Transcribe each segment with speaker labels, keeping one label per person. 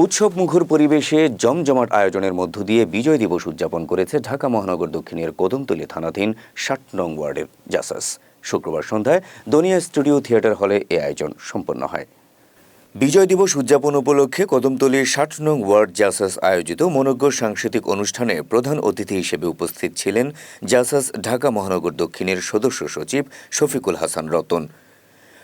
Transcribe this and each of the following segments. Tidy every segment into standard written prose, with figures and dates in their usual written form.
Speaker 1: উৎসবমুখর পরিবেশে জমজমাট আয়োজনের মধ্য দিয়ে বিজয় দিবস উদযাপন করেছে ঢাকা মহানগর দক্ষিণের কদমতলী থানাধীন ৬০ নং ওয়ার্ডের জাসাস। শুক্রবার সন্ধ্যায় দনিয়া স্টুডিও থিয়েটার হলে এ আয়োজন সম্পন্ন হয়। বিজয় দিবস উদযাপন উপলক্ষে কদমতলীর ৬০ নং ওয়ার্ড জাসাস আয়োজিত মনোজ্ঞ সাংস্কৃতিক অনুষ্ঠানে প্রধান অতিথি হিসেবে উপস্থিত ছিলেন জাসাস ঢাকা মহানগর দক্ষিণের সদস্য সচিব শফিকুল হাসান রতন।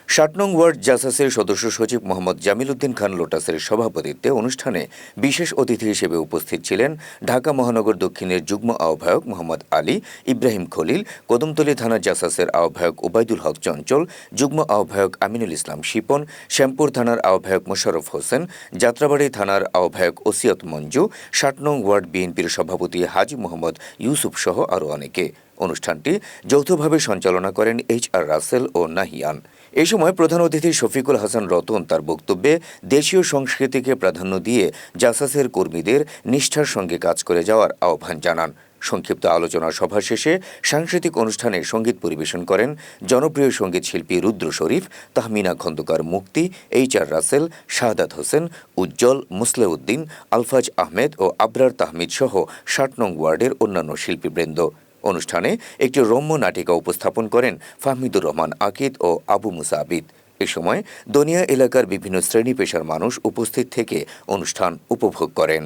Speaker 1: ৬০ নং ওয়ার্ড জাসাসের সদস্য সচিব মোহাম্মদ জামিল উদ্দিন খান লোটাসের সভাপতিত্বে অনুষ্ঠানে বিশেষ অতিথি হিসেবে উপস্থিত ছিলেন ঢাকা মহানগর দক্ষিণের যুগ্ম আহ্বায়ক মোহাম্মদ আলী, ইব্রাহিম খলিল, কদমতলী থানা জাসাসের আহ্বায়ক ওবায়দুল হক চঞ্চল, যুগ্ম আহ্বায়ক আমিনুল ইসলাম শিপন, শ্যামপুর থানার আহ্বায়ক মোশাররফ হোসেন, যাত্রাবাড়ী থানার আহ্বায়ক ওসিয়ত মঞ্জু, ৬০ নং ওয়ার্ড বিএনপির সভাপতি হাজী মোহাম্মদ ইউসুফ সহ আরও অনেকে। অনুষ্ঠানটি যৌথভাবে সঞ্চালনা করেন HR রাসেল ও নাহিয়ান। এই সময় প্রধান অতিথি শফিকুল হাসান রতন তার বক্তব্যে দেশীয় সংস্কৃতিকে প্রাধান্য দিয়ে জাসাসের কর্মীদের নিষ্ঠার সঙ্গে কাজ করে যাওয়ার আহ্বান জানান। সংক্ষিপ্ত আলোচনা সভা শেষে সাংস্কৃতিক অনুষ্ঠানে সঙ্গীত পরিবেশন করেন জনপ্রিয় সঙ্গীত শিল্পী রুদ্র শরীফ, তাহমিনা খন্দকার মুক্তি, HR রাসেল, শাহাদাত হোসেন, উজ্জ্বল, মুসলেউদ্দিন, আলফাজ আহমেদ ও আবরার তাহমিদ সহ ৬০ নং ওয়ার্ডের অন্যান্য শিল্পীবৃন্দ। অনুষ্ঠানে একটি রম্য নাটিকা উপস্থাপন করেন ফাহমিদুর রহমান আকিদ ও আবু মুসা আবিদ। এ সময় দনিয়া এলাকার বিভিন্ন শ্রেণী পেশার মানুষ উপস্থিত থেকে অনুষ্ঠান উপভোগ করেন।